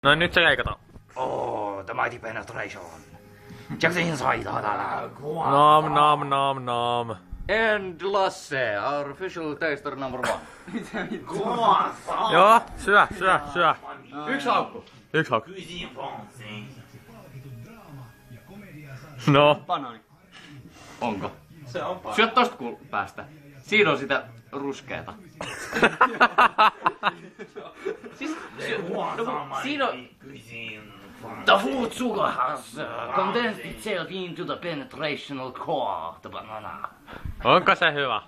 No nyt se leikataan. Oh, the mighty penetration. Check the inside. Nom nom nom nom. And Lasse, our official taster number 1. Joo, syö. Yksi haukku. Yksi haukku. No. Banaani. Onko? Se on syö tosta päästä. Siinä on sitä ruskeeta. Siis, siinä on... The food sugar has condensed itself into the penetrational core of the banana. Onko se hyvä?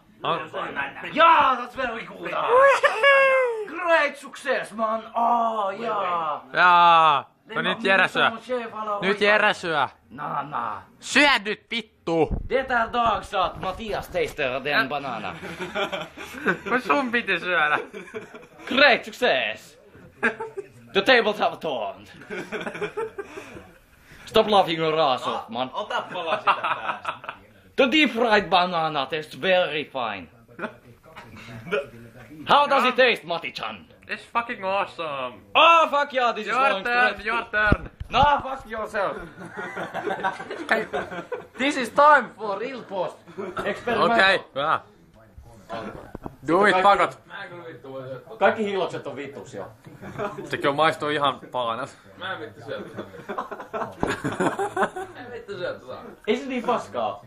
Yeah, that's very good. Great success, man. Oh, yeah. Jaa. No nyt Jere syö. Nyt Jere syö. Na. Syö nyt vittu. Detta dag sa att Mattias tastar den banana. Kun sun piti syödä. Great success. The tables have turned. Stop laughing your ass off, man. Ota pala sitä päästä. The deep fried banana tastes very fine. How does it taste, Mati-chan? It's fucking awesome. Oh, fuck yeah, this is Your turn, your turn. No, fuck yourself. This is time for real post. Okei, hyvä. Do it, pakot. Kaikki hiilokset on vitus jo. Sekin on maistuu ihan palanat. Mä en vittu syötä. En vittu syötä saa. Ei se niin paskaa.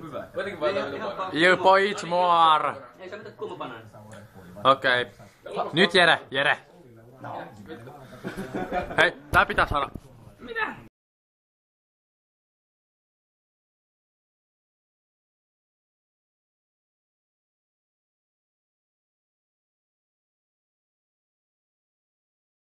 Hyvä. Kuitenkin vaan mitä paljon. You boy eat more. Ei se mitään kuuma banaani. Okei. Nyt Jere. No. Hei, tää pitää saada. Mitä?